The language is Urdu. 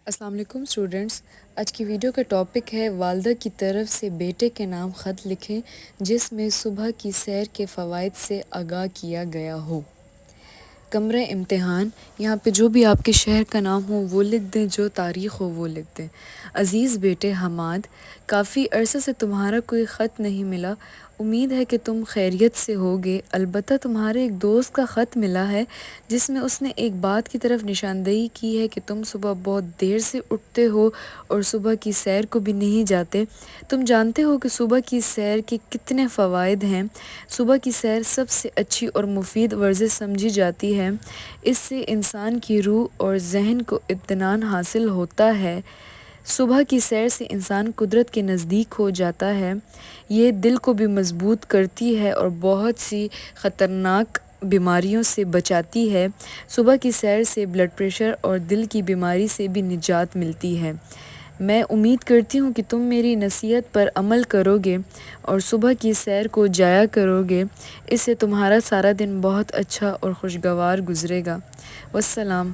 السلام علیکم اسٹوڈنٹس، آج کی ویڈیو کا ٹاپک ہے والدہ کی طرف سے بیٹے کے نام خط لکھیں جس میں صبح کی سیر کے فوائد سے آگاہ کیا گیا ہو۔ کمرہ امتحان، یہاں پہ جو بھی آپ کے شہر کا نام ہو وہ لکھ دیں، جو تاریخ ہو وہ لکھ دیں۔ عزیز بیٹے حماد، کافی عرصے سے تمہارا کوئی خط نہیں ملا، امید ہے کہ تم خیریت سے ہوگے۔ البتہ تمہارے ایک دوست کا خط ملا ہے جس میں اس نے ایک بات کی طرف نشاندہی کی ہے کہ تم صبح بہت دیر سے اٹھتے ہو اور صبح کی سیر کو بھی نہیں جاتے۔ تم جانتے ہو کہ صبح کی سیر کے کتنے فوائد ہیں۔ صبح کی سیر سب سے اچھی اور مفید ورزش سمجھی جاتی ہے۔ اس سے انسان کی روح اور ذہن کو اطمینان حاصل ہوتا ہے۔ صبح کی سیر سے انسان قدرت کے نزدیک ہو جاتا ہے۔ یہ دل کو بھی مضبوط کرتی ہے اور بہت سی خطرناک بیماریوں سے بچاتی ہے۔ صبح کی سیر سے بلڈ پریشر اور دل کی بیماری سے بھی نجات ملتی ہے۔ میں امید کرتی ہوں کہ تم میری نصیحت پر عمل کرو گے اور صبح کی سیر کو جایا کرو گے۔ اس سے تمہارا سارا دن بہت اچھا اور خوشگوار گزرے گا۔ والسلام۔